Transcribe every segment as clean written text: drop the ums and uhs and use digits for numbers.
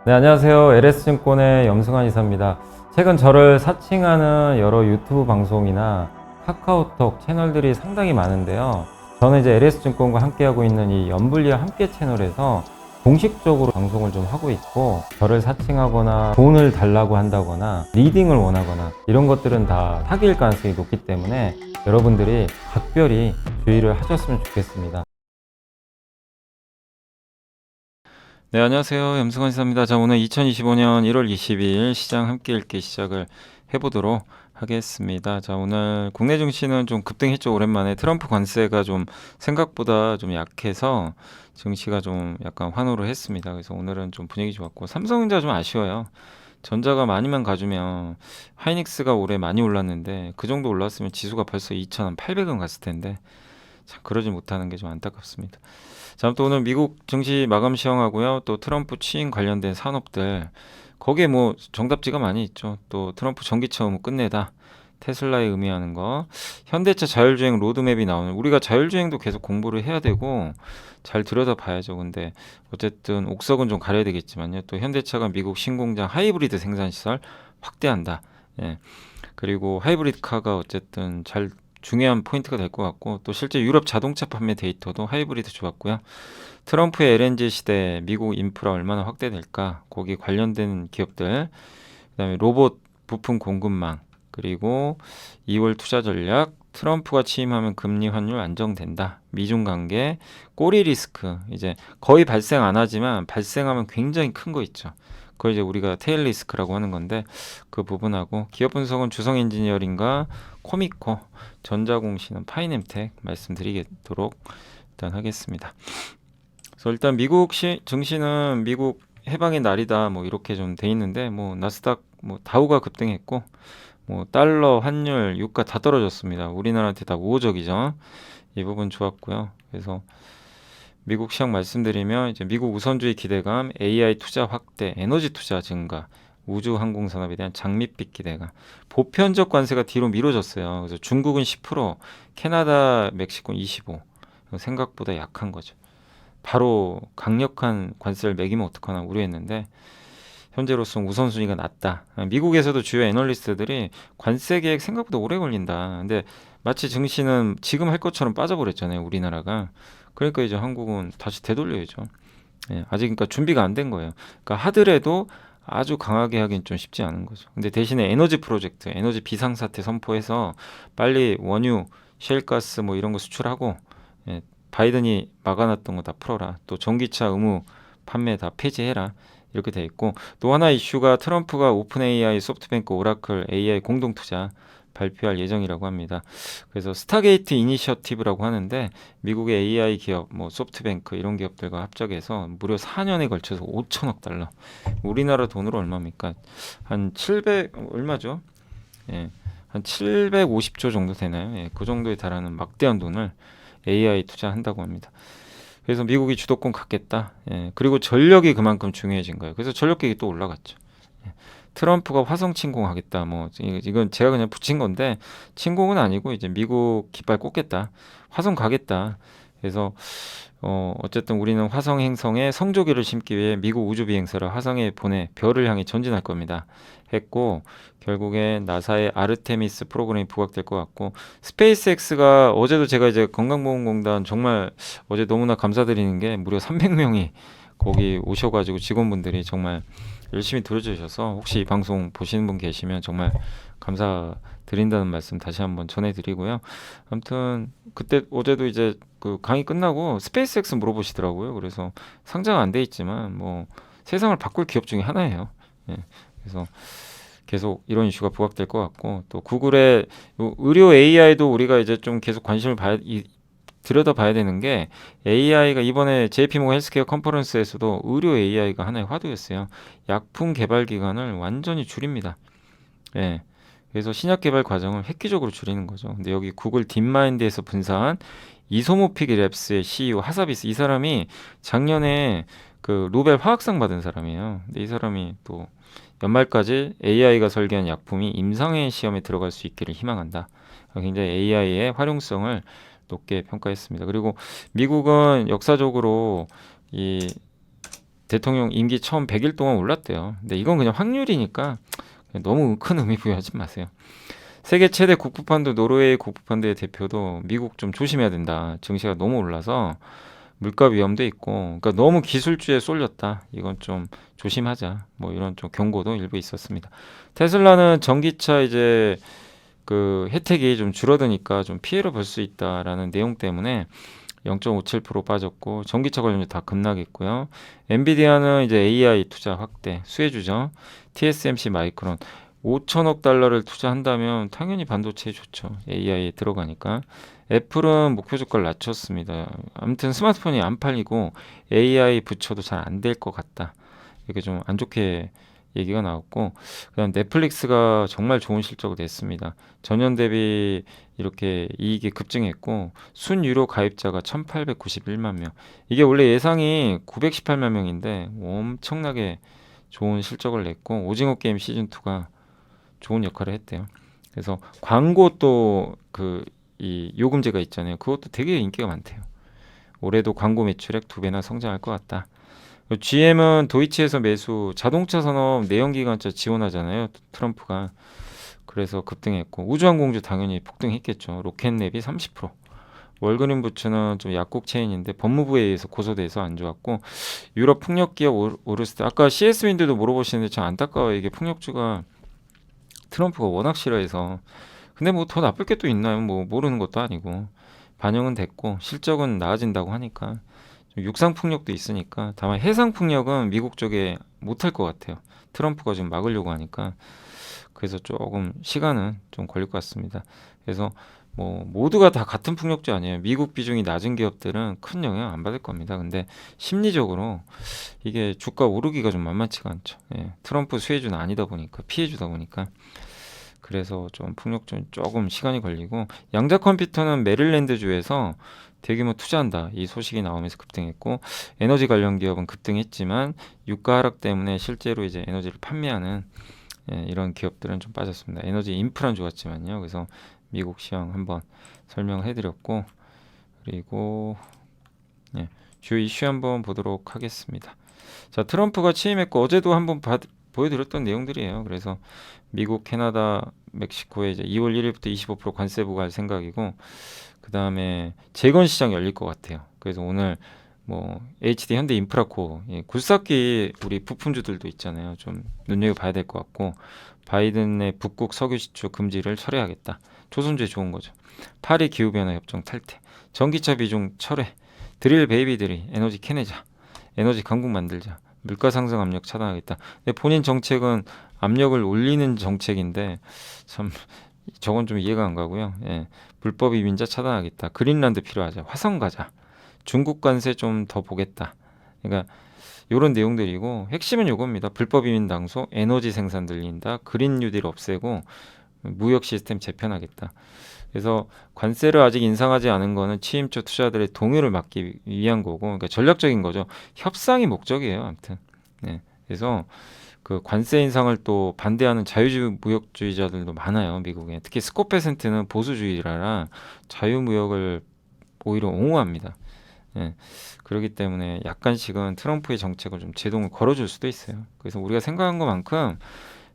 네, 안녕하세요. LS증권의 염승환 이사입니다. 최근 저를 사칭하는 여러 유튜브 방송이나 카카오톡 채널들이 상당히 많은데요. 저는 이제 LS증권과 함께하고 있는 이 연불리와 함께 채널에서 공식적으로 방송을 좀 하고 있고, 저를 사칭하거나 돈을 달라고 한다거나 리딩을 원하거나 이런 것들은 다 사기일 가능성이 높기 때문에 여러분들이 각별히 주의를 하셨으면 좋겠습니다. 네, 안녕하세요. 염승환 이사입니다. 자, 오늘 2025년 1월 22일 시장 함께 읽기 시작을 해보도록 하겠습니다. 자, 오늘 국내 증시는 좀 급등했죠. 오랜만에 트럼프 관세가 좀 생각보다 좀 약해서 증시가 좀 약간 환호를 했습니다. 그래서 오늘은 좀 분위기 좋았고, 삼성전자 좀 아쉬워요. 전자가 많이만 가주면 하이닉스가 올해 많이 올랐는데 그 정도 올랐으면 지수가 벌써 2,800원 갔을 텐데 참 그러지 못하는 게 좀 안타깝습니다. 자, 또 오늘 미국 증시 마감 시황하고요. 또 트럼프 취임 관련된 산업들 거기에 뭐 정답지가 많이 있죠. 또 트럼프 전기차 의무 끝내다. 테슬라에 의미하는 거. 현대차 자율주행 로드맵이 나오는 우리가 자율주행도 계속 공부를 해야 되고 잘 들여다봐야죠. 근데 어쨌든 옥석은 좀 가려야 되겠지만요. 또 현대차가 미국 신공장 하이브리드 생산 시설 확대한다. 예. 그리고 하이브리드 카가 어쨌든 잘 중요한 포인트가 될 것 같고 또 실제 유럽 자동차 판매 데이터도 하이브리드 좋았고요. 트럼프의 LNG 시대 미국 인프라 얼마나 확대될까 거기 관련된 기업들 그다음에 로봇 부품 공급망 그리고 2월 투자 전략 트럼프가 취임하면 금리 환율 안정된다. 미중 관계 꼬리 리스크 이제 거의 발생 안 하지만 발생하면 굉장히 큰 거 있죠. 그걸 이제 우리가 테일 리스크라고 하는 건데 그 부분하고 기업 분석은 주성 엔지니어링과 코미코 전자공시는 파이nem텍 말씀드리도록 일단 하겠습니다. 그래서 일단 미국 증시는 미국 해방의 날이다 뭐 이렇게 좀 돼 있는데 뭐 나스닥 뭐 다우가 급등했고 뭐 달러 환율 유가 다 떨어졌습니다. 우리나라한테 다 우호적이죠. 이 부분 좋았고요. 그래서 미국 시황 말씀드리면 이제 미국 우선주의 기대감, AI 투자 확대, 에너지 투자 증가, 우주 항공 산업에 대한 장밋빛 기대감, 보편적 관세가 뒤로 미뤄졌어요. 그래서 중국은 10%, 캐나다, 멕시코는 25%. 생각보다 약한 거죠. 바로 강력한 관세를 매기면 어떡하나 우려했는데 현재로서는 우선순위가 낮다. 미국에서도 주요 애널리스트들이 관세 계획 생각보다 오래 걸린다. 근데 마치 증시는 지금 할 것처럼 빠져버렸잖아요, 우리나라가. 그러니까 이제 한국은 다시 되돌려야죠. 예, 아직 그러니까 준비가 안 된 거예요. 그러니까 하더라도 아주 강하게 하긴 좀 쉽지 않은 거죠. 근데 대신에 에너지 프로젝트, 에너지 비상사태 선포해서 빨리 원유, 셰일가스 뭐 이런 거 수출하고 예, 바이든이 막아놨던 거 다 풀어라. 또 전기차 의무 판매 다 폐지해라. 이렇게 돼 있고 또 하나 이슈가 트럼프가 오픈 AI, 소프트뱅크, 오라클 AI 공동 투자 발표할 예정이라고 합니다. 그래서 스타게이트 이니셔티브라고 하는데 미국의 AI 기업, 뭐 소프트뱅크 이런 기업들과 합작해서 무려 4년에 걸쳐서 5천억 달러. 우리나라 돈으로 얼마입니까? 한 700 얼마죠? 예. 한 750조 정도 되나요? 예, 그 정도에 달하는 막대한 돈을 AI 투자한다고 합니다. 그래서 미국이 주도권 갖겠다. 예, 그리고 전력이 그만큼 중요해진 거예요. 그래서 전력계획이 또 올라갔죠. 예, 트럼프가 화성 침공하겠다. 뭐 이건 제가 그냥 붙인 건데 침공은 아니고 이제 미국 깃발 꽂겠다. 화성 가겠다. 그래서 어쨌든 우리는 화성 행성에 성조기를 심기 위해 미국 우주 비행사를 화성에 보내 별을 향해 전진할 겁니다. 했고 결국에 나사의 아르테미스 프로그램이 부각될 것 같고 스페이스X가 어제도 제가 이제 건강보험공단 정말 어제 너무나 감사드리는 게 무려 300명이 거기 오셔가지고 직원분들이 정말 열심히 들어주셔서 혹시 이 방송 보시는 분 계시면 정말 감사드린다는 말씀 다시 한번 전해드리고요. 아무튼 그때 어제도 이제 그 강의 끝나고 스페이스X 물어보시더라고요. 그래서 상장 안 돼 있지만 뭐 세상을 바꿀 기업 중에 하나예요. 예. 그래서 계속 이런 이슈가 부각될 것 같고 또 구글의 의료 AI도 우리가 이제 좀 계속 관심을 들여다봐야 되는 게 AI가 이번에 JP모건 헬스케어 컨퍼런스에서도 의료 AI가 하나의 화두였어요. 약품 개발 기간을 완전히 줄입니다. 예. 그래서 신약 개발 과정을 획기적으로 줄이는 거죠. 근데 여기 구글 딥마인드에서 분사한 이소모픽 랩스의 CEO 하사비스 이 사람이 작년에 그 노벨 화학상 받은 사람이에요. 근데 이 사람이 또 연말까지 AI가 설계한 약품이 임상의 시험에 들어갈 수 있기를 희망한다. 굉장히 AI의 활용성을 높게 평가했습니다. 그리고 미국은 역사적으로 이 대통령 임기 처음 100일 동안 올랐대요. 근데 이건 그냥 확률이니까 너무 큰 의미 부여하지 마세요. 세계 최대 국부펀드 노르웨이 국부펀드의 대표도 미국 좀 조심해야 된다. 증시가 너무 올라서 물가 위험도 있고, 그러니까 너무 기술주에 쏠렸다. 이건 좀 조심하자. 뭐 이런 좀 경고도 일부 있었습니다. 테슬라는 전기차 이제 그 혜택이 좀 줄어드니까 좀 피해를 볼 수 있다라는 내용 때문에 0.57% 빠졌고, 전기차 관련주 다 급락했고요. 엔비디아는 이제 AI 투자 확대 수혜주죠. TSMC 마이크론 5천억 달러를 투자한다면 당연히 반도체에 좋죠. AI에 들어가니까. 애플은 목표 주가를 낮췄습니다. 아무튼 스마트폰이 안 팔리고 AI 붙여도 잘 안 될 것 같다. 이렇게 좀 안 좋게 얘기가 나왔고, 그다음 넷플릭스가 정말 좋은 실적을 냈습니다. 전년 대비 이렇게 이익이 급증했고, 순유료 가입자가 1,891만 명. 이게 원래 예상이 918만 명인데 엄청나게 좋은 실적을 냈고, 오징어 게임 시즌 2가 좋은 역할을 했대요. 그래서 광고 또 이 요금제가 있잖아요. 그것도 되게 인기가 많대요. 올해도 광고 매출액 2배나 성장할 것 같다. GM은 도이치에서 매수, 자동차 산업 내연기관차 지원하잖아요. 트럼프가. 그래서 급등했고, 우주항공주 당연히 폭등했겠죠. 로켓neb이 30%. 월그린 부츠는 좀 약국 체인인데 법무부에 의해서 고소돼서 안 좋았고, 유럽 풍력기업 오르스트. 아까 CS윈드도 물어보시는데 참 안타까워요. 이게 풍력주가 트럼프가 워낙 싫어해서. 근데 뭐 더 나쁠 게 또 있나요? 뭐 모르는 것도 아니고. 반영은 됐고 실적은 나아진다고 하니까. 좀 육상 풍력도 있으니까. 다만 해상 풍력은 미국 쪽에 못할 것 같아요. 트럼프가 좀 막으려고 하니까. 그래서 조금 시간은 좀 걸릴 것 같습니다. 그래서 뭐 모두가 다 같은 풍력주 아니에요. 미국 비중이 낮은 기업들은 큰 영향 안 받을 겁니다. 근데 심리적으로 이게 주가 오르기가 좀 만만치가 않죠. 예, 트럼프 수혜주는 아니다 보니까 피해주다 보니까. 그래서 좀 풍력주는 조금 시간이 걸리고, 양자 컴퓨터는 메릴랜드주에서 대규모 투자한다 이 소식이 나오면서 급등했고, 에너지 관련 기업은 급등했지만 유가 하락 때문에 실제로 이제 에너지를 판매하는 이런 기업들은 좀 빠졌습니다. 에너지 인프라는 좋았지만요. 그래서 미국 시황 한번 설명해드렸고, 그리고 주요 이슈 한번 보도록 하겠습니다. 자, 트럼프가 취임했고 어제도 한번 보여드렸던 내용들이에요. 그래서 미국, 캐나다, 멕시코에 이제 2월 1일부터 25% 관세 부과할 생각이고, 그 다음에 재건 시장 열릴 것 같아요. 그래서 오늘 뭐 HD 현대 인프라코 굴삭기 우리 부품주들도 있잖아요. 좀 눈여겨봐야 될 것 같고, 바이든의 북극 석유 시추 금지를 철회하겠다. 조선주에 좋은 거죠. 파리 기후변화 협정 탈퇴, 전기차 비중 철회, 드릴 베이비들이 에너지 캐내자, 에너지 강국 만들자, 물가 상승 압력 차단하겠다. 근데 본인 정책은 압력을 올리는 정책인데 참 저건 좀 이해가 안 가고요. 예, 불법 이민자 차단하겠다. 그린란드 필요하자. 화성 가자. 중국 관세 좀 더 보겠다. 그러니까 이런 내용들이고, 핵심은 이겁니다. 불법 이민 당소, 에너지 생산 늘린다, 그린 뉴딜 없애고 무역 시스템 재편하겠다. 그래서 관세를 아직 인상하지 않은 거는 취임 초 투자들의 동요를 막기 위한 거고, 그러니까 전략적인 거죠. 협상이 목적이에요. 아무튼. 네. 그래서 그 관세 인상을 또 반대하는 자유무역주의자들도 많아요. 미국에. 특히 스코페센트는 보수주의라라 자유무역을 오히려 옹호합니다. 예. 그렇기 때문에 약간씩은 트럼프의 정책을 좀 제동을 걸어줄 수도 있어요. 그래서 우리가 생각한 것만큼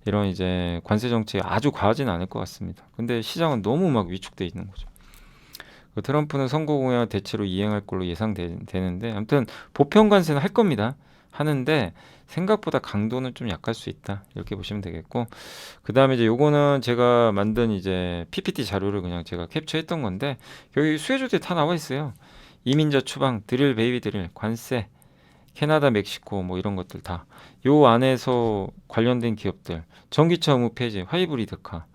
이런 이제 관세 정책이 아주 과하지는 않을 것 같습니다. 근데 시장은 너무 막 위축돼 있는 거죠. 그 트럼프는 선거 공약 대체로 이행할 걸로 예상되는데, 아무튼 보편 관세는 할 겁니다. 하는데 생각보다 강도는 좀 약할 수 있다. 이렇게 보시면 되겠고, 그 다음에 이제 요거는 제가 만든 이제 PPT 자료를 그냥 제가 캡처했던 건데, 여기 수혜주들이 다 나와 있어요. 이민자 추방, 드릴 베이비 드릴, 관세, 캐나다, 멕시코 뭐 이런 것들 다. 요 안에서 관련된 기업들, 전기차 의무 폐지, 하이브리드카,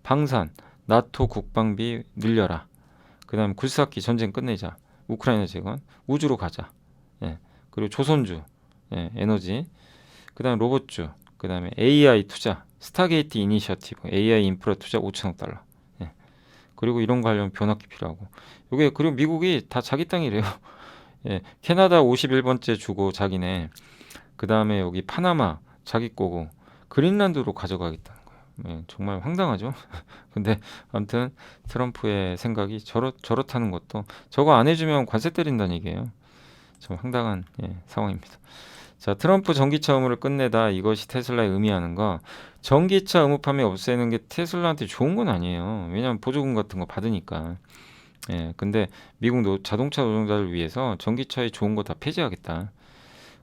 방산, 나토 국방비 늘려라. 그다음 굴삭기 전쟁 끝내자, 우크라이나 재건, 우주로 가자. 예. 그리고 조선주, 에너지. 그다음 로봇주, 그다음에 AI 투자, 스타게이트 이니셔티브, AI 인프라 투자 5천억 달러. 예. 그리고 이런 관련 변압기 필요하고. 요게 그리고 미국이 다 자기 땅이래요. 예. 캐나다 51번째 주고 자기네. 그다음에 여기 파나마 자기 거고, 그린란드로 가져가겠다는 거예요. 예, 정말 황당하죠. 근데 아무튼 트럼프의 생각이 저렇다는 것도, 저거 안 해주면 관세 때린다는 얘기예요. 좀 황당한 상황입니다. 자, 트럼프 전기차 의무를 끝내다. 이것이 테슬라에 의미하는 거. 전기차 의무 판매 없애는 게 테슬라한테 좋은 건 아니에요. 왜냐하면 보조금 같은 거 받으니까. 예, 근데 미국 자동차 노동자를 위해서 전기차에 좋은 거 다 폐지하겠다.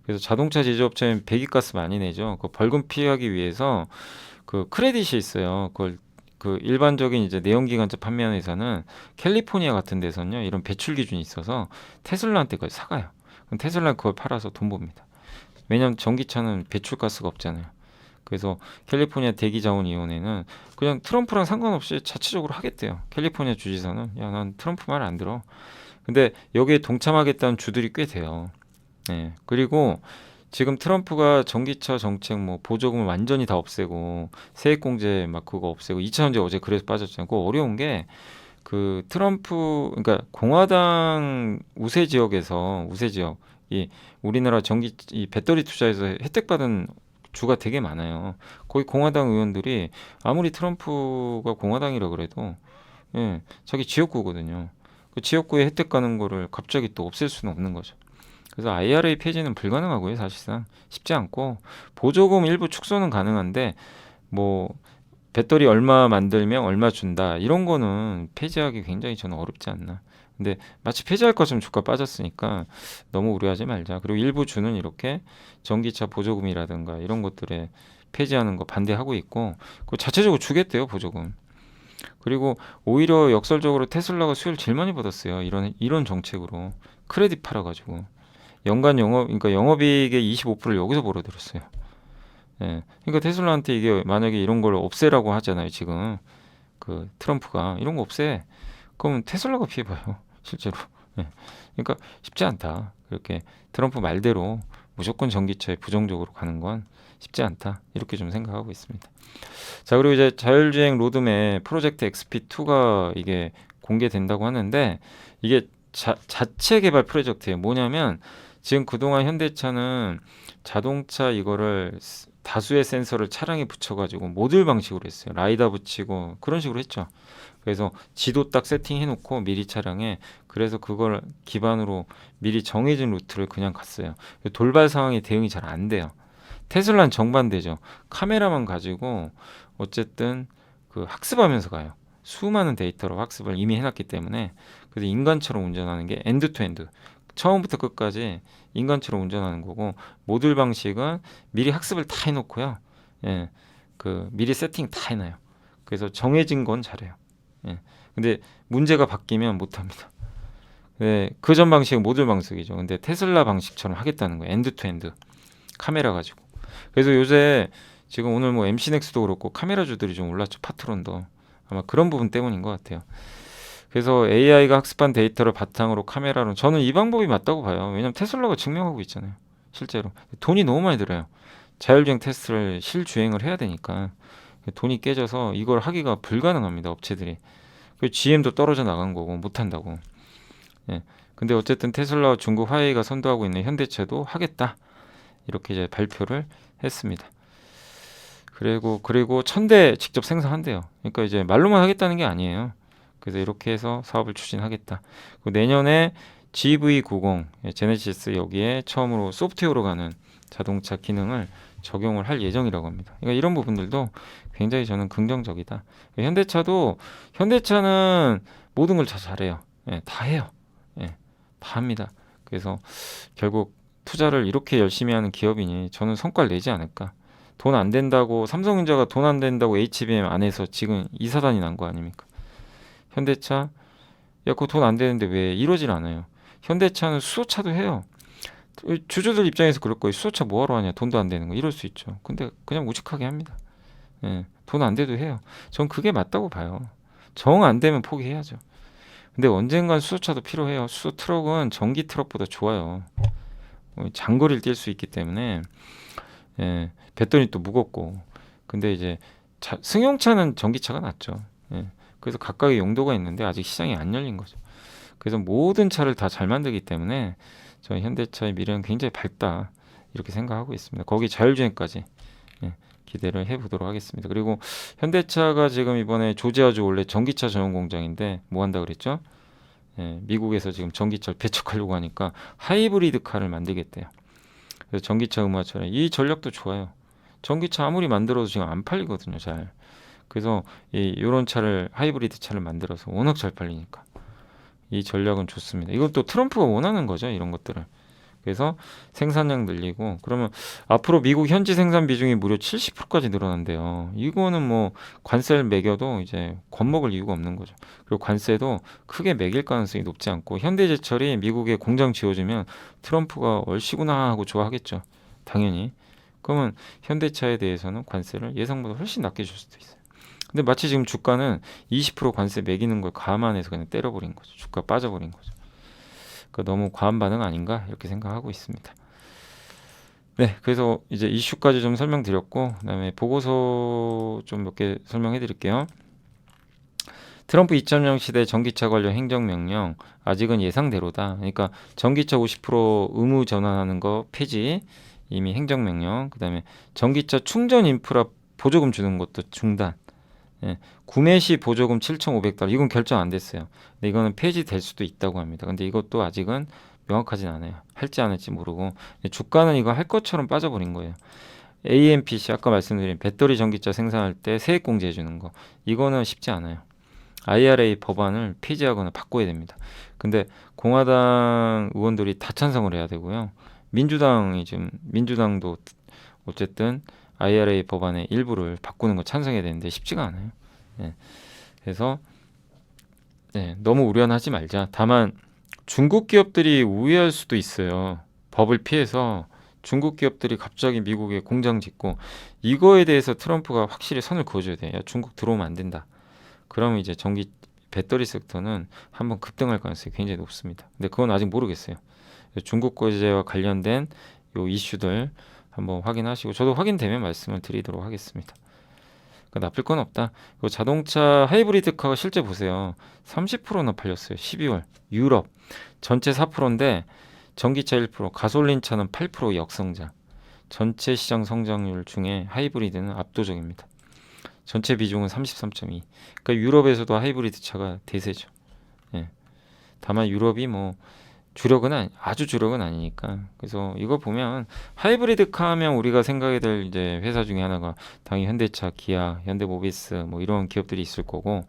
그래서 자동차 제조업체는 배기가스 많이 내죠. 그 벌금 피하기 위해서 그 크레딧이 있어요. 그걸 그 일반적인 이제 내연기관차 판매하는 회사는 캘리포니아 같은 데서는요, 이런 배출 기준이 있어서 테슬라한테 그걸 사가요. 그럼 테슬라는 그걸 팔아서 돈 법니다. 왜냐하면 전기차는 배출가스가 없잖아요. 그래서 캘리포니아 대기자원위원회는 그냥 트럼프랑 상관없이 자체적으로 하겠대요. 캘리포니아 주지사는 야, 난 트럼프 말 안 들어. 근데 여기에 동참하겠다는 주들이 꽤 돼요. 네. 그리고 지금 트럼프가 전기차 정책 뭐 보조금을 완전히 다 없애고 세액공제 막 그거 없애고 2차전지 어제 그래서 빠졌잖아요. 그거 어려운 게 그 트럼프 그러니까 공화당 우세 지역에서 우세 지역 이 우리나라 전기 이 배터리 투자에서 혜택 받은 주가 되게 많아요. 거기 공화당 의원들이 아무리 트럼프가 공화당이라 그래도 예, 자기 지역구거든요. 그 지역구에 혜택 가는 거를 갑자기 또 없앨 수는 없는 거죠. 그래서 IRA 폐지는 불가능하고요, 사실상 쉽지 않고 보조금 일부 축소는 가능한데 뭐 배터리 얼마 만들면 얼마 준다 이런 거는 폐지하기 굉장히 저는 어렵지 않나. 근데 마치 폐지할 것처럼 주가 빠졌으니까 너무 우려하지 말자. 그리고 일부 주는 이렇게 전기차 보조금이라든가 이런 것들에 폐지하는 거 반대하고 있고 그 자체적으로 주겠대요 보조금. 그리고 오히려 역설적으로 테슬라가 수혜를 제일 많이 받았어요. 이런 정책으로 크레딧 팔아가지고 연간 그러니까 영업이익의 25%를 여기서 벌어들였어요. 예. 그러니까 테슬라한테 이게 만약에 이런 걸 없애라고 하잖아요. 지금 그 트럼프가 이런 거 없애. 그럼 테슬라가 피해봐요. 실제로. 예. 그러니까 쉽지 않다. 그렇게 트럼프 말대로 무조건 전기차에 부정적으로 가는 건 쉽지 않다. 이렇게 좀 생각하고 있습니다. 자, 그리고 이제 자율주행 로드맵 프로젝트 XP2가 이게 공개된다고 하는데 이게 자체 개발 프로젝트예요. 뭐냐면 지금 그동안 현대차는 자동차 이거를 다수의 센서를 차량에 붙여가지고 모듈 방식으로 했어요. 라이다 붙이고 그런 식으로 했죠. 그래서 지도 딱 세팅해놓고 미리 차량에 그래서 그걸 기반으로 미리 정해진 루트를 그냥 갔어요. 돌발 상황에 대응이 잘 안 돼요. 테슬라는 정반대죠. 카메라만 가지고 어쨌든 그 학습하면서 가요. 수많은 데이터로 학습을 이미 해놨기 때문에 그래서 인간처럼 운전하는 게 엔드 투 엔드 처음부터 끝까지 인간처럼 운전하는 거고 모듈 방식은 미리 학습을 다 해놓고요. 예, 그 미리 세팅 다 해놔요. 그래서 정해진 건 잘해요. 예, 근데 문제가 바뀌면 못합니다. 네, 그전 방식은 모듈 방식이죠. 근데 테슬라 방식처럼 하겠다는 거예요. 엔드 투 엔드 카메라 가지고. 그래서 요새 지금 오늘 뭐 MC넥스도 그렇고 카메라주들이 좀 올랐죠. 파트론도 아마 그런 부분 때문인 것 같아요. 그래서 AI가 학습한 데이터를 바탕으로 카메라로 저는 이 방법이 맞다고 봐요. 왜냐면 테슬라가 증명하고 있잖아요. 실제로 돈이 너무 많이 들어요. 자율주행 테스트를 실주행을 해야 되니까 돈이 깨져서 이걸 하기가 불가능합니다. 업체들이. GM도 떨어져 나간 거고 못한다고. 예. 근데 어쨌든 테슬라와 중국 화웨이가 선도하고 있는 현대차도 하겠다. 이렇게 이제 발표를 했습니다. 그리고 1000대 직접 생산한대요. 그러니까 이제 말로만 하겠다는 게 아니에요. 그래서 이렇게 해서 사업을 추진하겠다. 내년에 GV90 제네시스 여기에 처음으로 소프트웨어로 가는 자동차 기능을 적용을 할 예정이라고 합니다. 그러니까 이런 부분들도 굉장히 저는 긍정적이다. 현대차는 모든 걸 다 잘해요. 예, 다 해요. 예, 다 합니다. 그래서 결국 투자를 이렇게 열심히 하는 기업이니 저는 성과를 내지 않을까. 돈 안 된다고 삼성전자가 돈 안 된다고 HBM 안에서 지금 이사단이 난 거 아닙니까? 현대차 야 그거 돈 안 되는데 왜 이러질 않아요. 현대차는 수소차도 해요. 주주들 입장에서 그럴 거예요. 수소차 뭐하러 하냐 돈도 안 되는 거 이럴 수 있죠. 근데 그냥 무식하게 합니다. 예, 돈 안 돼도 해요. 전 그게 맞다고 봐요. 정 안 되면 포기해야죠. 근데 언젠간 수소차도 필요해요. 수소 트럭은 전기 트럭보다 좋아요. 장거리를 뛸 수 있기 때문에 예, 배터리 또 무겁고 근데 이제 승용차는 전기차가 낫죠. 예, 그래서 각각의 용도가 있는데 아직 시장이 안 열린 거죠. 그래서 모든 차를 다 잘 만들기 때문에 저희 현대차의 미래는 굉장히 밝다 이렇게 생각하고 있습니다. 거기 자율주행까지 예, 기대를 해보도록 하겠습니다. 그리고 현대차가 지금 이번에 조지아주 원래 전기차 전용 공장인데 뭐 한다 그랬죠? 예, 미국에서 지금 전기차를 배척하려고 하니까 하이브리드 카를 만들겠대요. 그래서 전기차, 의무화처럼 이 전략도 좋아요. 전기차 아무리 만들어도 지금 안 팔리거든요, 잘. 그래서 이런 차를 하이브리드 차를 만들어서 워낙 잘 팔리니까 이 전략은 좋습니다. 이것도 트럼프가 원하는 거죠, 이런 것들을. 그래서 생산량 늘리고 그러면 앞으로 미국 현지 생산 비중이 무려 70%까지 늘어난대요. 이거는 뭐 관세를 매겨도 이제 겁먹을 이유가 없는 거죠. 그리고 관세도 크게 매길 가능성이 높지 않고 현대제철이 미국에 공장 지어주면 트럼프가 얼씨구나 하고 좋아하겠죠. 당연히. 그러면 현대차에 대해서는 관세를 예상보다 훨씬 낮게 줄 수도 있어요. 근데 마치 지금 주가는 20% 관세 매기는 걸 감안해서 그냥 때려버린 거죠. 주가 빠져버린 거죠. 너무 과한 반응 아닌가 이렇게 생각하고 있습니다. 네, 그래서 이제 이슈까지 좀 설명드렸고, 그다음에 보고서 좀 몇 개 설명해 드릴게요. 트럼프 2.0 시대 전기차 관련 행정명령 아직은 예상대로다. 그러니까 전기차 50% 의무 전환하는 거 폐지, 이미 행정명령. 그다음에 전기차 충전 인프라 보조금 주는 것도 중단. 예, 구매 시 보조금 $7,500 이건 결정 안 됐어요. 근데 이거는 폐지될 수도 있다고 합니다. 근데 이것도 아직은 명확하진 않아요. 할지 안 할지 모르고 주가는 이거 할 것처럼 빠져버린 거예요. AMPC 아까 말씀드린 배터리 전기차 생산할 때 세액 공제해 주는 거 이거는 쉽지 않아요. IRA 법안을 폐지하거나 바꿔야 됩니다. 근데 공화당 의원들이 다 찬성을 해야 되고요. 민주당도 어쨌든 IRA 법안의 일부를 바꾸는 거 찬성해야 되는데 쉽지가 않아요. 예. 그래서 너무 우려하지 말자. 다만 중국 기업들이 우회할 수도 있어요. 법을 피해서 중국 기업들이 갑자기 미국에 공장 짓고 이거에 대해서 트럼프가 확실히 선을 그어줘야 돼. 야, 중국 들어오면 안 된다. 그러면 이제 전기 배터리 섹터는 한번 급등할 가능성이 굉장히 높습니다. 근데 그건 아직 모르겠어요. 중국 과제와 관련된 요 이슈들 한번 확인하시고 저도 확인되면 말씀을 드리도록 하겠습니다. 그러니까 나쁠 건 없다. 그리고 자동차 하이브리드카가 실제 보세요. 30%나 팔렸어요. 12월. 유럽 전체 4%인데 전기차 1%, 가솔린 차는 8% 역성장. 전체 시장 성장률 중에 하이브리드는 압도적입니다. 전체 비중은 33.2. 그러니까 유럽에서도 하이브리드 차가 대세죠. 예. 다만 유럽이 뭐 아주 주력은 아니니까. 그래서 이거 보면 하이브리드카 하면 우리가 생각해야 될 이제 회사 중에 하나가 당연히 현대차, 기아, 현대모비스 뭐 이런 기업들이 있을 거고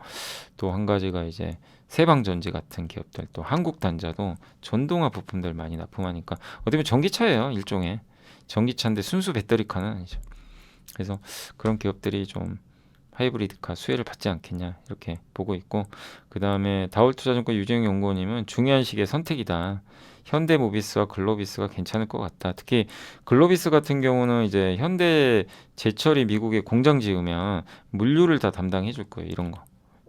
또 한 가지가 이제 세방전지 같은 기업들 또 한국단자도 전동화 부품들 많이 납품하니까 어떻게 보면 전기차예요. 일종의 전기차인데 순수 배터리카는 아니죠. 그래서 그런 기업들이 좀 하이브리드카 수혜를 받지 않겠냐 이렇게 보고 있고 그 다음에 다올투자증권 유재영 연구원님은 중요한 시기의 선택이다. 현대모비스와 글로비스가 괜찮을 것 같다. 특히 글로비스 같은 경우는 이제 현대 제철이 미국에 공장 지으면 물류를 다 담당해 줄 거예요.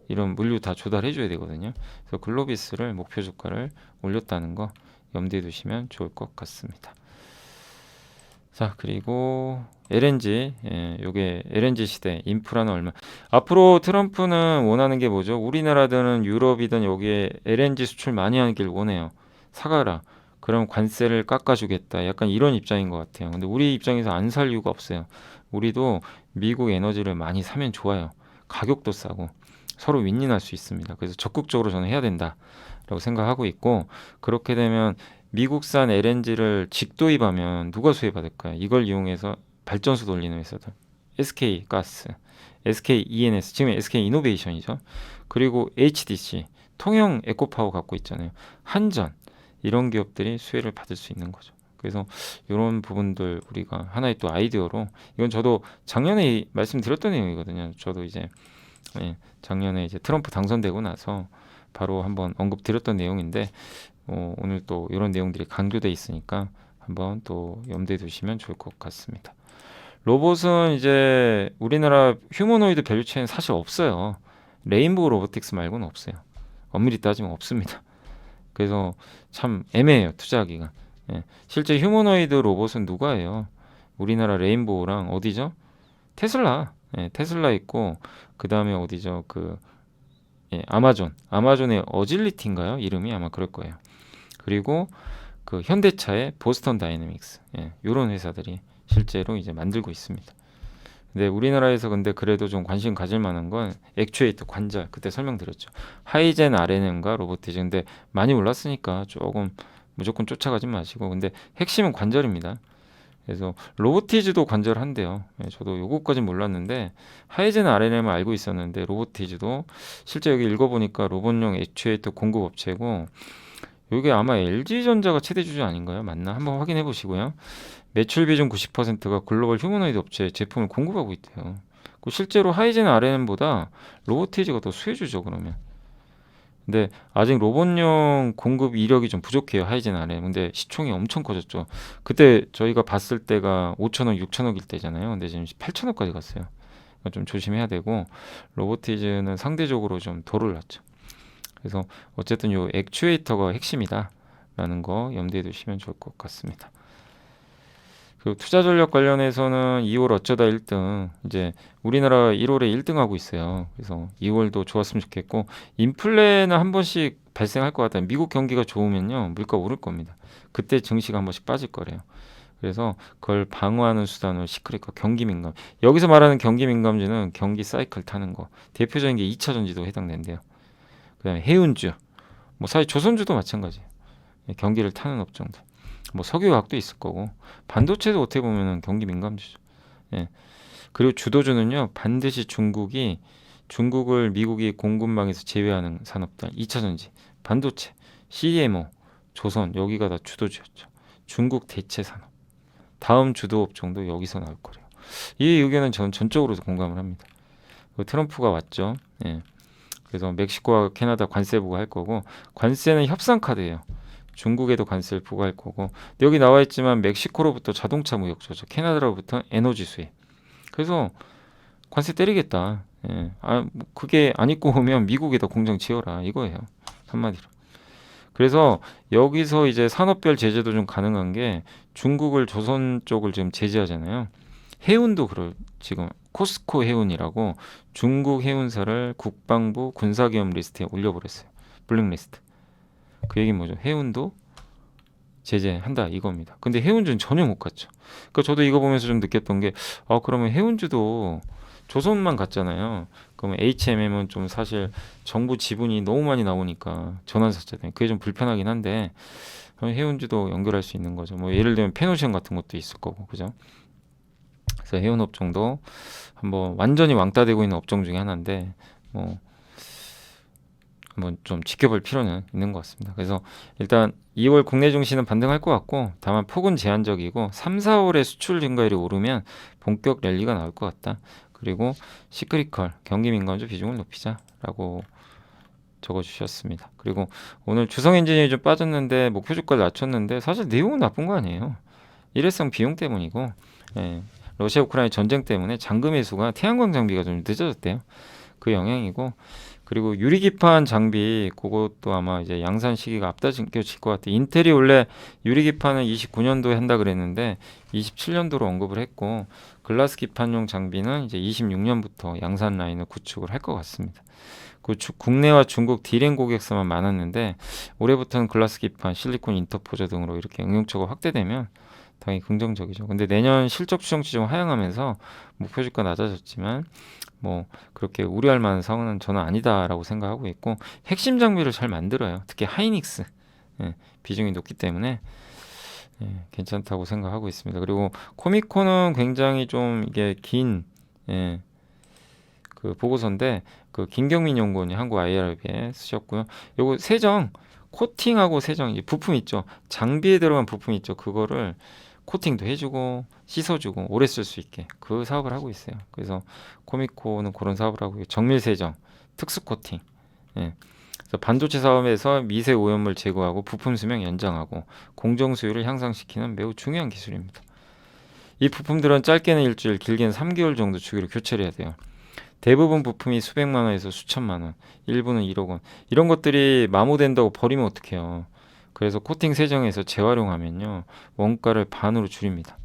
이런 물류 다 조달해 줘야 되거든요. 그래서 글로비스를 목표 주가를 올렸다는 거 염두에 두시면 좋을 것 같습니다. 자, 그리고 LNG, 요게 LNG 시대, 인프라는 얼마. 앞으로 트럼프는 원하는 게 뭐죠? 우리나라든 유럽이든 여기에 LNG 수출 많이 하길 원해요. 사가라. 그럼 관세를 깎아주겠다. 약간 이런 입장인 것 같아요. 근데 우리 입장에서 안 살 이유가 없어요. 우리도 미국 에너지를 많이 사면 좋아요. 가격도 싸고 서로 윈윈할 수 있습니다. 그래서 적극적으로 저는 해야 된다라고 생각하고 있고 그렇게 되면 미국산 LNG를 직도입하면 누가 수혜받을까요? 이걸 이용해서 발전소 돌리는 회사들. SK 가스, SK ENS, 지금 SK 이노베이션이죠. 그리고 HDC, 통영 에코파워 갖고 있잖아요. 한전, 이런 기업들이 수혜를 받을 수 있는 거죠. 그래서 이런 부분들 우리가 하나의 또 아이디어로 이건 저도 작년에 말씀드렸던 내용이거든요. 저도 이제 작년에 이제 트럼프 당선되고 나서 바로 한번 언급드렸던 내용인데 오늘 또 이런 내용들이 강조돼 있으니까 한번 또 염두에 두시면 좋을 것 같습니다. 로봇은 이제 우리나라 휴머노이드 밸류체인 사실 없어요. 레인보우 로보틱스 말고는 없어요. 엄밀히 따지면 없습니다. 그래서 참 애매해요. 투자하기가. 실제 휴머노이드 로봇은 누가 해요? 우리나라 레인보우랑 어디죠? 테슬라. 테슬라 있고 그 다음에 어디죠? 아마존의 어질리티인가요? 이름이 아마 그럴 거예요. 그리고 그 현대차의 보스턴 다이내믹스 이런 회사들이 실제로 이제 만들고 있습니다. 근데 우리나라에서 근데 그래도 좀 관심 가질 만한 건 액추에이터 관절 그때 설명드렸죠. 하이젠 RNM과 로보티즈 근데 많이 올랐으니까 조금 무조건 쫓아가지 마시고 근데 핵심은 관절입니다. 그래서 로보티즈도 관절한대요. 저도 요거까진 몰랐는데 하이젠 RNM을 알고 있었는데 로보티즈도 실제 여기 읽어보니까 로봇용 액추에이터 공급 업체고 요게 아마 LG전자가 최대 주주 아닌가요? 맞나? 한번 확인해 보시고요. 매출 비중 90%가 글로벌 휴머노이드 업체에 제품을 공급하고 있대요. 실제로 하이젠 RNM보다 로보티즈가 더 수혜주죠, 그러면. 근데 아직 로봇용 공급 이력이 좀 부족해요, 하이젠 RNM. 근데 시총이 엄청 커졌죠. 그때 저희가 봤을 때가 5천억, 6천억일 때잖아요. 근데 지금 8천억까지 갔어요. 좀 조심해야 되고 로보티즈는 상대적으로 좀 덜 올랐죠. 그래서 어쨌든 요 액추에이터가 핵심이다라는 거 염두에 두시면 좋을 것 같습니다. 그리고 투자 전략 관련해서는 2월 어쩌다 1등, 이제 우리나라 1월에 1등하고 있어요. 그래서 2월도 좋았으면 좋겠고, 인플레는 한 번씩 발생할 것 같아요. 미국 경기가 좋으면요, 물가 오를 겁니다. 그때 증시가 한 번씩 빠질 거래요. 그래서 그걸 방어하는 수단으로 시크릿과 경기 민감. 여기서 말하는 경기 민감주는 경기 사이클 타는 거. 대표적인 게 2차 전지도 해당된대요. 그다음에 해운주, 뭐 사실 조선주도 마찬가지예요. 경기를 타는 업종들. 뭐 석유화학도 있을 거고 반도체도 어떻게 보면은 경기 민감주죠. 예. 그리고 주도주는요 반드시 중국을 미국이 공급망에서 제외하는 산업들 2차 전지, 반도체, CDMO, 조선 여기가 다 주도주였죠. 중국 대체 산업. 다음 주도 업종도 여기서 나올 거래요. 이 의견은 저는 전적으로 공감을 합니다. 트럼프가 왔죠. 예. 그래서 멕시코와 캐나다 관세 부과할 거고 관세는 협상 카드예요. 중국에도 관세를 부과할 거고 여기 나와 있지만 멕시코로부터 자동차 무역 조절, 캐나다로부터 에너지 수입. 그래서 관세 때리겠다. 예. 뭐 그게 안 입고 오면 미국에다 공장 지어라 이거예요. 한마디로. 그래서 여기서 이제 산업별 제재도 좀 가능한 게 중국을 조선 쪽을 지금 제재하잖아요. 해운도 지금 코스코 해운이라고 중국 해운사를 국방부 군사기업 리스트에 올려버렸어요. 블랙리스트. 그 얘기 뭐죠? 해운도 제재한다 이겁니다. 근데 해운주는 전혀 못 갔죠. 그러니까 저도 이거 보면서 좀 느꼈던 게 그러면 해운주도 조선만 갔잖아요. 그러면 HMM은 좀 사실 정부 지분이 너무 많이 나오니까 전환사채 때문에 그게 좀 불편하긴 한데 해운주도 연결할 수 있는 거죠. 뭐 예를 들면 페노션 같은 것도 있을 거고 그죠? 그래서 해운 업종도 한번 완전히 왕따 되고 있는 업종 중에 하나인데 뭐 한번 좀 지켜볼 필요는 있는 것 같습니다. 그래서 일단 2월 국내 증시는 반등할 것 같고 다만 폭은 제한적이고 3, 4월에 수출 증가율이 오르면 본격 랠리가 나올 것 같다. 그리고 시크릿컬 경기 민감주 비중을 높이자라고 적어주셨습니다. 그리고 오늘 주성엔지니어링이 좀 빠졌는데 목표 주가를 낮췄는데 사실 내용은 나쁜 거 아니에요. 일회성 비용 때문이고 러시아 우크라이나 전쟁 때문에 잔금 회수가 태양광 장비가 좀 늦어졌대요. 그 영향이고 그리고 유리기판 장비 그것도 아마 이제 양산 시기가 앞당겨질 것 같아요. 인텔이 원래 유리기판은 29년도에 한다 그랬는데 27년도로 언급을 했고 글라스 기판용 장비는 이제 26년부터 양산 라인을 구축을 할 것 같습니다. 국내와 중국 D램 고객사만 많았는데 올해부터는 글라스 기판, 실리콘 인터포저 등으로 이렇게 응용처가 확대되면 당연히 긍정적이죠. 근데 내년 실적 추정치 좀 하향하면서 목표 주가 낮아졌지만 뭐 그렇게 우려할 만한 상황은 저는 아니다라고 생각하고 있고 핵심 장비를 잘 만들어요. 특히 하이닉스 비중이 높기 때문에 괜찮다고 생각하고 있습니다. 그리고 코미코는 굉장히 좀 이게 긴 그 보고서인데 그 김경민 연구원이 한국 IRB에 쓰셨고요. 요거 세정 코팅하고 세정 이제 부품 있죠. 장비에 들어간 부품 있죠. 그거를 코팅도 해주고 씻어주고 오래 쓸 수 있게 그 사업을 하고 있어요. 그래서 코미코는 그런 사업을 하고 정밀 세정, 특수 코팅. 그래서 반도체 사업에서 미세 오염물 제거하고 부품 수명 연장하고 공정 수율을 향상시키는 매우 중요한 기술입니다. 이 부품들은 짧게는 일주일, 길게는 3개월 정도 주기로 교체를 해야 돼요. 대부분 부품이 수백만 원에서 수천만 원, 일부는 1억 원. 이런 것들이 마모된다고 버리면 어떡해요. 그래서 코팅 세정해서 재활용하면요. 원가를 반으로 줄입니다.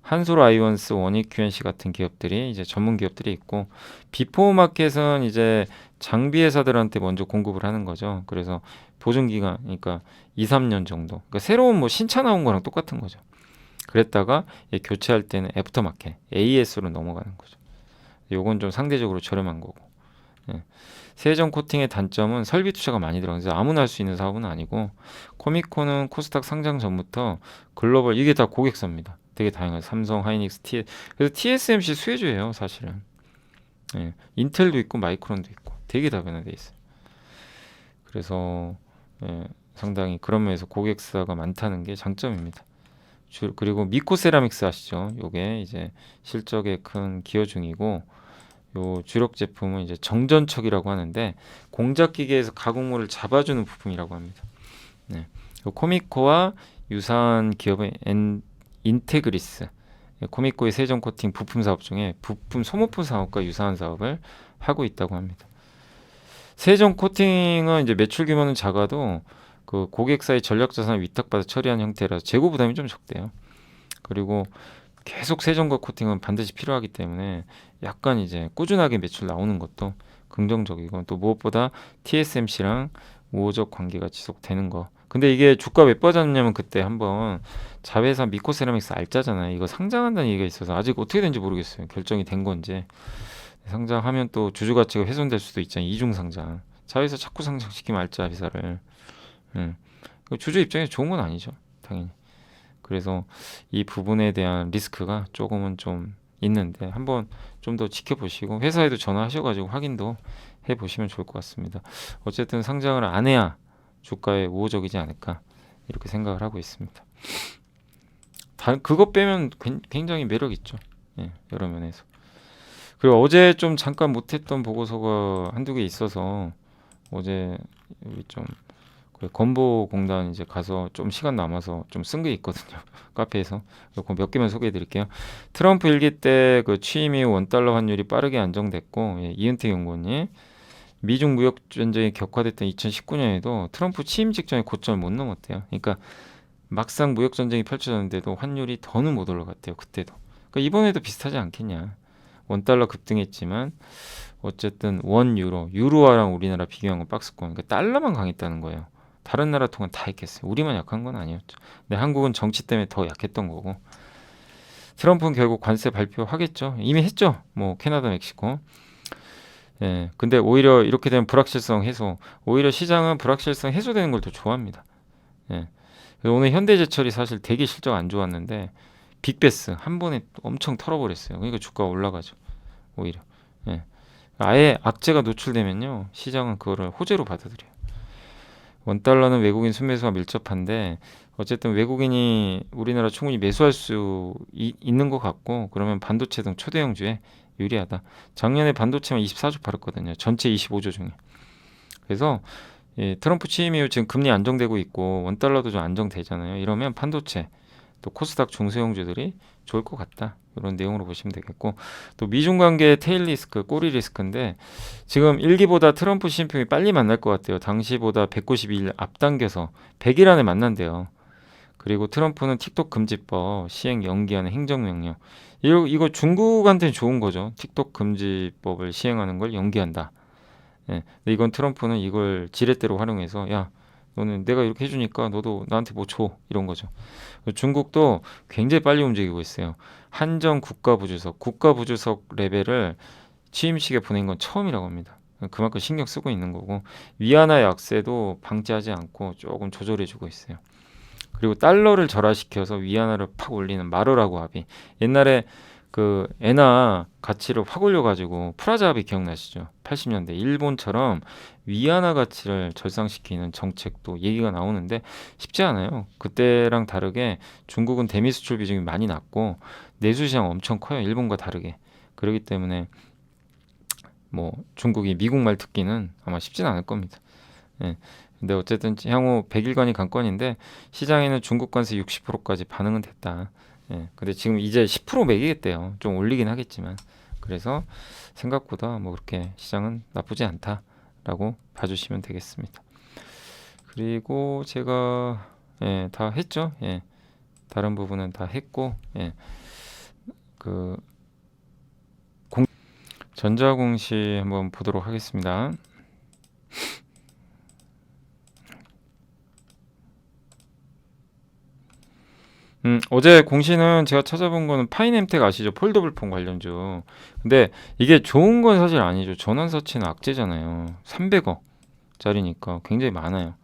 한솔 아이언스, 원익 QNC 같은 기업들이 이제 전문 기업들이 있고 비포 마켓은 이제 장비 회사들한테 먼저 공급을 하는 거죠. 그래서 보증 기간 그러니까 2, 3년 정도. 그러니까 새로운 뭐 신차 나온 거랑 똑같은 거죠. 그랬다가 교체할 때는 애프터 마켓, AS로 넘어가는 거죠. 요건 좀 상대적으로 저렴한 거고. 세정 코팅의 단점은 설비 투자가 많이 들어가서 아무나 할 수 있는 사업은 아니고 코미코는 코스닥 상장 전부터 글로벌 이게 다 고객사입니다. 되게 다양해요. 삼성, 하이닉스, 그래서 TSMC 수혜주예요, 사실은. 예, 인텔도 있고 마이크론도 있고 되게 다변화돼 있어요. 그래서 예, 상당히 그런 면에서 고객사가 많다는 게 장점입니다. 그리고 미코세라믹스 아시죠? 요게 이제 실적에 큰 기여 중이고, 요 주력 제품은 이제 정전척이라고 하는데 공작 기계에서 가공물을 잡아주는 부품이라고 합니다. 네. 요 코미코와 유사한 기업의 인테그리스, 코미코의 세정 코팅 부품 사업 중에 부품 소모품 사업과 유사한 사업을 하고 있다고 합니다. 세정 코팅은 이제 매출 규모는 작아도 그 고객사의 전략 자산을 위탁받아 처리한 형태라서 재고 부담이 좀 적대요. 그리고 계속 세정과 코팅은 반드시 필요하기 때문에 약간 이제 꾸준하게 매출 나오는 것도 긍정적이고, 또 무엇보다 TSMC랑 우호적 관계가 지속되는 거. 근데 이게 주가 왜 빠졌냐면 그때 한번 자회사 미코세라믹스 알짜잖아요. 이거 상장한다는 얘기가 있어서 아직 어떻게 된지 모르겠어요. 결정이 된 건지. 상장하면 또 주주 가치가 훼손될 수도 있잖아요. 이중 상장. 자회사 자꾸 상장시키면 알짜 회사를. 주주 입장에서 좋은 건 아니죠, 당연히. 그래서 이 부분에 대한 리스크가 조금은 좀 있는데 한번 좀 더 지켜보시고 회사에도 전화하셔가지고 확인도 해보시면 좋을 것 같습니다. 어쨌든 상장을 안 해야 주가에 우호적이지 않을까 이렇게 생각을 하고 있습니다. 그것 빼면 굉장히 매력 있죠. 예, 여러 면에서. 그리고 어제 좀 잠깐 못했던 보고서가 한두 개 있어서 어제 여기 좀 건보공단 이제 가서 좀 시간 남아서 좀 쓴 게 있거든요. 카페에서. 몇 개만 소개해 드릴게요. 트럼프 일기 때 그 취임 이후 원달러 환율이 빠르게 안정됐고, 예, 이은택 연구원님, 미중 무역 전쟁이 격화됐던 2019년에도 트럼프 취임 직전에 고점을 못 넘었대요. 그러니까 막상 무역 전쟁이 펼쳐졌는데도 환율이 더는 못 올라갔대요. 그때도. 그러니까 이번에도 비슷하지 않겠냐. 원달러 급등했지만 어쨌든 원 유로화랑 우리나라 비교한 건 박스권. 그러니까 달러만 강했다는 거예요. 다른 나라 통은 다 했겠어요. 우리만 약한 건 아니었죠. 근데 한국은 정치 때문에 더 약했던 거고. 트럼프는 결국 관세 발표하겠죠. 이미 했죠. 뭐 캐나다, 멕시코. 예. 근데 오히려 이렇게 되면 불확실성 해소. 오히려 시장은 불확실성 해소되는 걸 더 좋아합니다. 예. 오늘 현대제철이 사실 되게 실적 안 좋았는데 빅베스 한 번에 엄청 털어버렸어요. 그러니까 주가가 올라가죠. 오히려. 예. 아예 악재가 노출되면요, 시장은 그거를 호재로 받아들여요. 원달러는 외국인 순매수와 밀접한데 어쨌든 외국인이 우리나라 충분히 매수할 수 있는 것 같고, 그러면 반도체 등 초대형주에 유리하다. 작년에 반도체만 24조 팔았거든요. 전체 25조 중에. 그래서 예, 트럼프 취임 이후 지금 금리 안정되고 있고 원달러도 좀 안정되잖아요. 이러면 반도체 또 코스닥 중소형주들이 좋을 것 같다. 이런 내용으로 보시면 되겠고, 또 미중 관계 테일 리스크, 꼬리 리스크인데 지금 1기보다 트럼프 시진핑이 빨리 만날 것 같아요. 당시보다 192일 앞당겨서 100일 안에 만난대요. 그리고 트럼프는 틱톡 금지법 시행 연기하는 행정명령. 이거 중국한테는 좋은 거죠. 틱톡 금지법을 시행하는 걸 연기한다. 예. 근데 이건 트럼프는 이걸 지렛대로 활용해서, 야, 너는 내가 이렇게 해주니까 너도 나한테 뭐 줘, 이런 거죠. 중국도 굉장히 빨리 움직이고 있어요. 한정 국가부주석 레벨을 취임식에 보낸 건 처음이라고 합니다. 그만큼 신경 쓰고 있는 거고, 위안화 약세도 방치하지 않고 조금 조절해주고 있어요. 그리고 달러를 절하시켜서 위안화를 팍 올리는 마루라고 합의. 옛날에 그 엔화 가치를 확 올려가지고 프라자 합의 기억나시죠? 80년대 일본처럼 위안화 가치를 절상시키는 정책도 얘기가 나오는데 쉽지 않아요. 그때랑 다르게 중국은 대미 수출 비중이 많이 낮고 내수 시장 엄청 커요. 일본과 다르게. 그렇기 때문에 뭐 중국이 미국 말 듣기는 아마 쉽진 않을 겁니다. 예. 근데 어쨌든 향후 100일간이 관건인데 시장에는 중국 관세 60%까지 반응은 됐다. 예. 근데 지금 이제 10% 매기겠대요. 좀 올리긴 하겠지만. 그래서 생각보다 뭐 그렇게 시장은 나쁘지 않다라고 봐주시면 되겠습니다. 그리고 제가 예, 다 했죠. 예. 다른 부분은 다 했고, 예. 그 전자공시 한번 보도록 하겠습니다. 어제 공시는 제가 찾아본 거는 파이nem텍 아시죠? 폴더블 폰 관련주. 근데 이게 좋은 건 사실 아니죠. 전환사치는 악재잖아요. 300억 짜리니까 굉장히 많아요.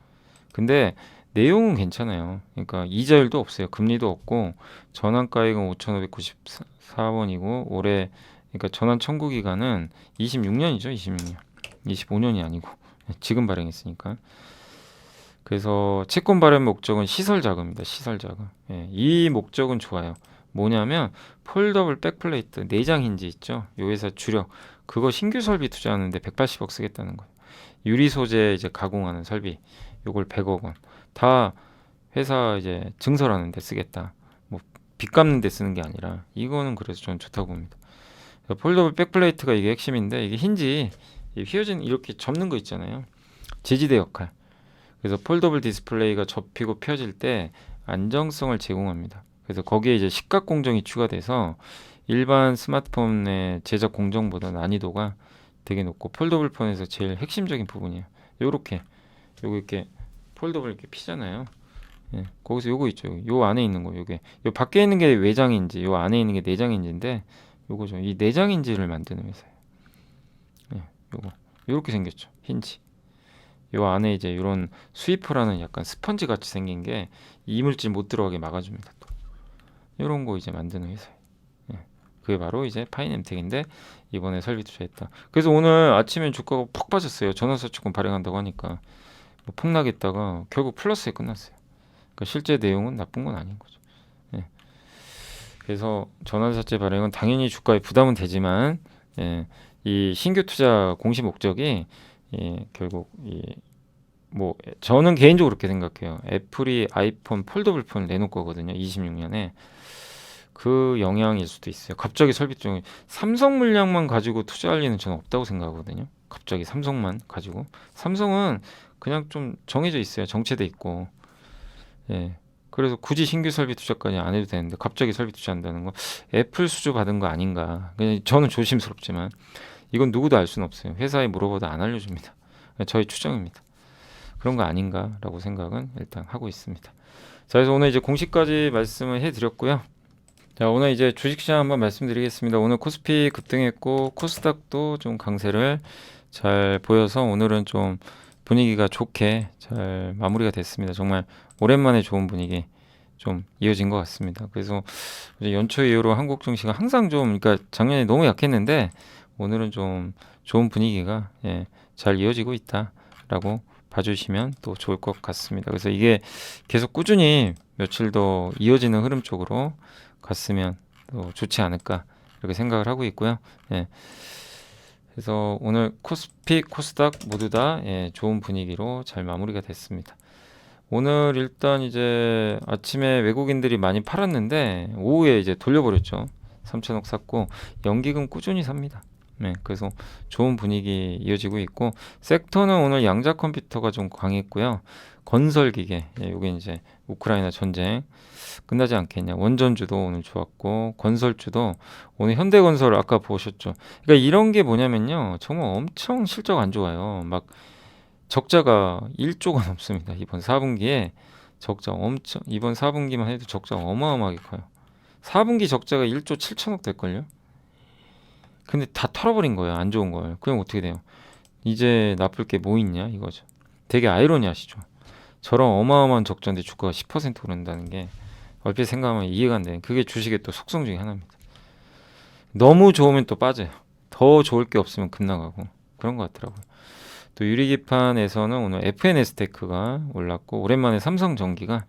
근데 내용은 괜찮아요. 그러니까 이자율도 없어요. 금리도 없고 전환가액은 5,594원이고 올해 그러니까 전환 청구 기간은 26년이죠. 26년. 25년이 아니고 지금 발행했으니까. 그래서 채권 발행 목적은 시설 자금입니다. 시설 자금. 예, 이 목적은 좋아요. 뭐냐면 폴더블 백플레이트 내장 힌지 있죠. 요 회사 주력 그거 신규 설비 투자하는데 180억 쓰겠다는 거예요. 유리 소재 이제 가공하는 설비 요걸 100억 원. 다 회사 이제 증설하는 데 쓰겠다. 뭐 빚 갚는 데 쓰는 게 아니라 이거는 그래서 저는 좋다고 봅니다. 폴더블 백플레이트가 이게 핵심인데 이게 힌지 휘어진 이렇게 접는 거 있잖아요. 지지대 역할. 그래서 폴더블 디스플레이가 접히고 펴질 때 안정성을 제공합니다. 그래서 거기에 이제 시각 공정이 추가돼서 일반 스마트폰의 제작 공정보다 난이도가 되게 높고 폴더블 폰에서 제일 핵심적인 부분이에요. 요렇게 요거 이렇게 폴더블 이렇게 피잖아요. 예, 거기서 요거 있죠. 요 안에 있는 거 요게 요 밖에 있는 게 외장인지 요 안에 있는 게 내장인지인데 요거죠. 이 내장인지를 만드는 회사예요. 예, 요거 요렇게 생겼죠. 힌지. 요 안에 이제 이런 스위퍼라는 약간 스펀지 같이 생긴 게 이물질 못 들어가게 막아줍니다. 또 이런 거 이제 만드는 회사예요. 예. 그게 바로 이제 파이nem텍인데 이번에 설비 투자했다. 그래서 오늘 아침에 주가가 푹 빠졌어요. 전환사채권 발행한다고 하니까 뭐 폭락했다가 결국 플러스에 끝났어요. 그러니까 실제 내용은 나쁜 건 아닌 거죠. 예. 그래서 전환사채 발행은 당연히 주가에 부담은 되지만 예. 이 신규 투자 공시 목적이 결국 뭐 저는 개인적으로 그렇게 생각해요. 애플이 아이폰 폴더블 폰을 내놓을 거거든요. 26년에 그 영향일 수도 있어요. 갑자기 설비 중 삼성 물량만 가지고 투자할 리는 저는 없다고 생각하거든요. 갑자기 삼성만 가지고 삼성은 그냥 좀 정해져 있어요. 정체돼 있고 예. 그래서 굳이 신규 설비 투자까지 안 해도 되는데 갑자기 설비 투자한다는 거 애플 수주 받은 거 아닌가. 그냥 저는 조심스럽지만 이건 누구도 알 수는 없어요. 회사에 물어봐도 안 알려줍니다. 저희 추정입니다. 그런 거 아닌가라고 생각은 일단 하고 있습니다. 자, 그래서 오늘 이제 공시까지 말씀을 해드렸고요. 자, 오늘 이제 주식시장 한번 말씀드리겠습니다. 오늘 코스피 급등했고 코스닥도 좀 강세를 잘 보여서 오늘은 좀 분위기가 좋게 잘 마무리가 됐습니다. 정말 오랜만에 좋은 분위기 좀 이어진 것 같습니다. 그래서 이제 연초 이후로 한국 증시가 항상 좀 그러니까 작년에 너무 약했는데 오늘은 좀 좋은 분위기가 잘 이어지고 있다라고 봐주시면 또 좋을 것 같습니다. 그래서 이게 계속 꾸준히 며칠 더 이어지는 흐름 쪽으로 갔으면 또 좋지 않을까 이렇게 생각을 하고 있고요. 예. 그래서 오늘 코스피, 코스닥 모두 다 좋은 분위기로 잘 마무리가 됐습니다. 오늘 일단 이제 아침에 외국인들이 많이 팔았는데 오후에 이제 돌려버렸죠. 3천억 샀고 연기금 꾸준히 삽니다. 네, 그래서 좋은 분위기 이어지고 있고 섹터는 오늘 양자 컴퓨터가 좀 강했고요. 건설 기계, 이게 이제 우크라이나 전쟁 끝나지 않겠냐. 원전주도 오늘 좋았고 건설주도 오늘 현대건설 아까 보셨죠. 그러니까 이런 게 뭐냐면요, 정말 엄청 실적 안 좋아요. 막 적자가 1조가 넘습니다. 이번 4분기에 적자 엄청 이번 4분기만 해도 적자가 어마어마하게 커요. 4분기 적자가 1조 7천억 될걸요. 근데 다 털어버린 거예요. 안 좋은 걸. 그럼 어떻게 돼요? 이제 나쁠 게 뭐 있냐 이거죠. 되게 아이러니하시죠. 저런 어마어마한 적자인데 주가가 10% 오른다는 게 얼핏 생각하면 이해가 안 되는 그게 주식의 또 속성 중에 하나입니다. 너무 좋으면 또 빠져요. 더 좋을 게 없으면 급나가고 그런 것 같더라고요. 또 유리기판에서는 오늘 FNS테크가 올랐고 오랜만에 삼성전기가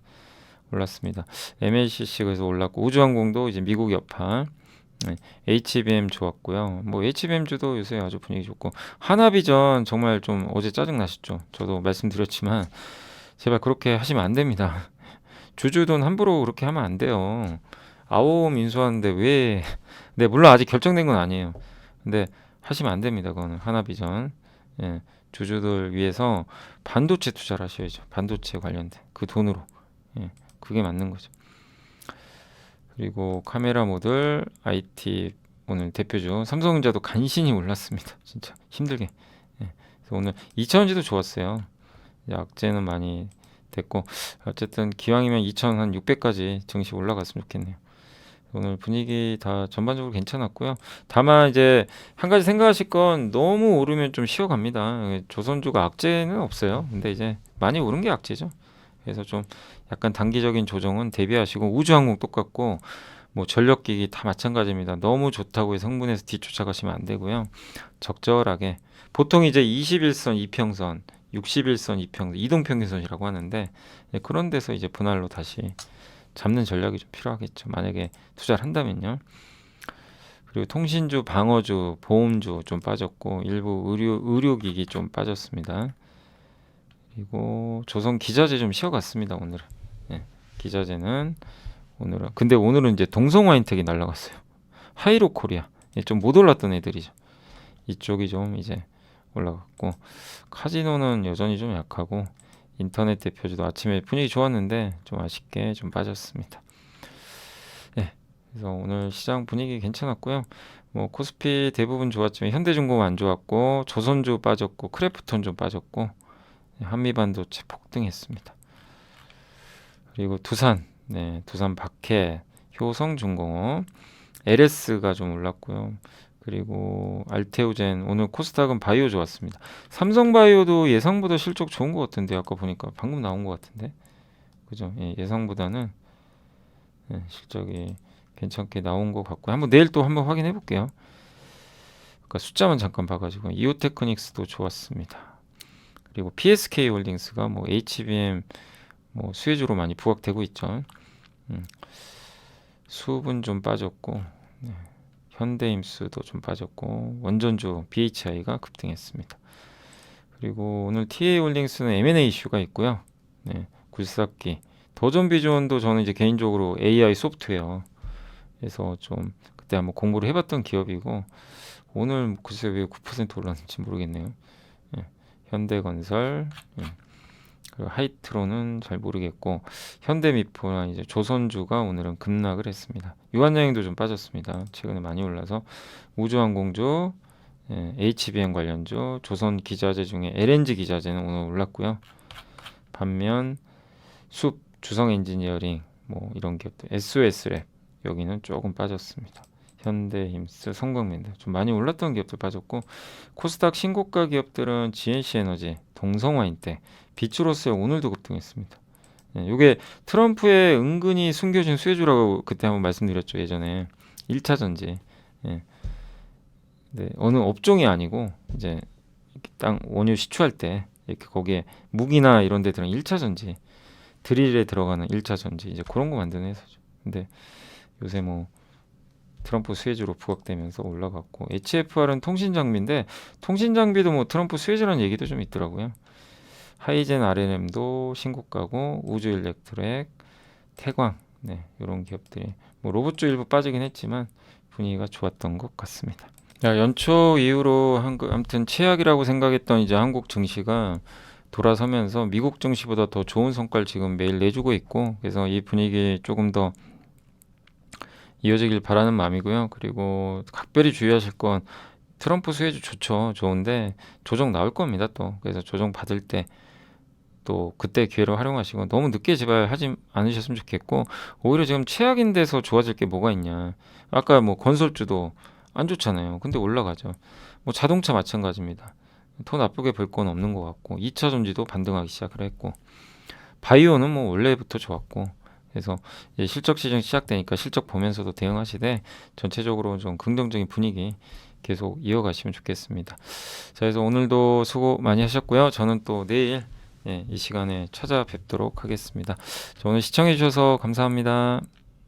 올랐습니다. MLCC 그래서 올랐고 우주항공도 이제 미국 여파 HBM 좋았고요. 뭐 HBM주도 요새 아주 분위기 좋고 하나비전 정말 좀 어제 짜증 나셨죠. 저도 말씀드렸지만 제발 그렇게 하시면 안 됩니다. 주주돈 함부로 그렇게 하면 안 돼요. 아오음 인수하는데 왜? 네, 물론 아직 결정된 건 아니에요. 근데 하시면 안 됩니다. 그거는 하나비전 주주들 위해서 반도체 투자를 하셔야죠. 반도체 관련된 그 돈으로 그게 맞는 거죠. 그리고 카메라 모듈 IT 오늘 대표주 삼성전자도 간신히 올랐습니다. 진짜 힘들게. 그래서 오늘 2차전지도 좋았어요. 악재는 많이 됐고 어쨌든 기왕이면 2,600까지 증시 올라갔으면 좋겠네요. 오늘 분위기 다 전반적으로 괜찮았고요. 다만 이제 한 가지 생각하실 건 너무 오르면 좀 쉬어갑니다. 조선주가 악재는 없어요. 근데 이제 많이 오른 게 악재죠. 그래서 좀 약간 단기적인 조정은 대비하시고, 우주항공 똑같고 뭐 전력기기 다 마찬가지입니다. 너무 좋다고 해서 흥분해서 뒤쫓아가시면 안 되고요. 적절하게, 보통 이제 21선 이평선, 61선 이평선, 이동평균선이라고 하는데, 그런 데서 이제 분할로 다시 잡는 전략이 좀 필요하겠죠. 만약에 투자를 한다면요. 그리고 통신주, 방어주, 보험주 좀 빠졌고, 일부 의료기기 좀 빠졌습니다. 그리고 조선 기자재 좀 쉬어갔습니다, 오늘은. 예, 기자재는 근데 오늘은 이제 동성화인텍이 날라갔어요. 하이로 코리아. 좀 못 올랐던 애들이죠. 이쪽이 좀 이제 올라갔고, 카지노는 여전히 좀 약하고, 인터넷 대표주도 아침에 분위기 좋았는데 좀 아쉽게 좀 빠졌습니다. 예, 그래서 오늘 시장 분위기 괜찮았고요. 뭐 코스피 대부분 좋았지만 현대중공 안 좋았고, 조선주 빠졌고, 크래프톤 좀 빠졌고, 한미반도체 폭등했습니다. 그리고 두산, 두산 박해, 효성중공업, LS가 좀 올랐고요. 그리고 알테오젠, 오늘 코스닥은 바이오 좋았습니다. 삼성바이오도 예상보다 실적 좋은 것 같은데, 아까 보니까 방금 나온 것 같은데, 그죠? 예상보다는 실적이 괜찮게 나온 것 같고요. 한번 내일 또 한번 확인해 볼게요. 그러니까 숫자만 잠깐 봐가지고 이오테크닉스도 좋았습니다. 그리고 PSK 홀딩스가 뭐 HBM 뭐 수혜주로 많이 부각되고 있죠. 수분 좀 빠졌고, 현대임수도 좀 빠졌고, 원전주 BHI가 급등했습니다. 그리고 오늘 TA홀딩스는 M&A 이슈가 있고요. 굴삭기, 더존비존도 저는 이제 개인적으로 AI 소프트웨어, 그래서 좀 그때 한번 공부를 해봤던 기업이고, 오늘 글쎄 왜 9% 올랐는지 모르겠네요. 현대건설, 그리고 하이트로는 잘 모르겠고, 현대미포나 이제 조선주가 오늘은 급락을 했습니다. 유한양행도 좀 빠졌습니다. 최근에 많이 올라서 우주항공주, HBM 관련주, 조선기자재 중에 LNG 기자재는 오늘 올랐고요. 반면 숲, 주성엔지니어링 뭐 이런 기업들, SOS랩 여기는 조금 빠졌습니다. 현대힘스, 성광맨들 좀 많이 올랐던 기업들 빠졌고, 코스닥 신고가 기업들은 GNC에너지, 동성화인텍, 비추로스에 오늘도 급등했습니다. 이게 트럼프의 은근히 숨겨진 수혜주라고 그때 한번 말씀드렸죠, 예전에. 1차 전지. 예. 어느 업종이 아니고 이제 땅 원유 시추할 때 이렇게 거기에 무기나 이런 데들은 1차 전지, 드릴에 들어가는 1차 전지, 이제 그런 거 만드는 회사죠. 근데 요새 뭐 트럼프 수혜주로 부각되면서 올라갔고, HFR은 통신 장비인데, 통신 장비도 뭐 트럼프 수혜주라는 얘기도 좀 있더라고요. 하이젠 RNM도 신고가고, 우주일렉트렉, 태광, 이런 기업들이 뭐 로봇주 일부 빠지긴 했지만 분위기가 좋았던 것 같습니다. 야, 연초 이후로 아무튼 최악이라고 생각했던 이제 한국 증시가 돌아서면서 미국 증시보다 더 좋은 성과를 지금 매일 내주고 있고, 그래서 이 분위기 조금 더 이어지길 바라는 마음이고요. 그리고 각별히 주의하실 건, 트럼프 수혜주 좋죠. 좋은데 조정 나올 겁니다, 또. 그래서 조정 받을 때 또 그때 기회를 활용하시고, 너무 늦게 제발 하지 않으셨으면 좋겠고, 오히려 지금 최악인 데서 좋아질 게 뭐가 있냐. 아까 뭐 건설주도 안 좋잖아요. 근데 올라가죠. 뭐 자동차 마찬가지입니다. 더 나쁘게 볼 건 없는 것 같고, 2차 전지도 반등하기 시작을 했고, 바이오는 뭐 원래부터 좋았고, 그래서 이제 실적 시즌 시작되니까 실적 보면서도 대응하시되, 전체적으로 좀 긍정적인 분위기 계속 이어가시면 좋겠습니다. 자, 그래서 오늘도 수고 많이 하셨고요. 저는 또 내일 이 시간에 찾아뵙도록 하겠습니다. 자, 오늘 시청해 주셔서 감사합니다.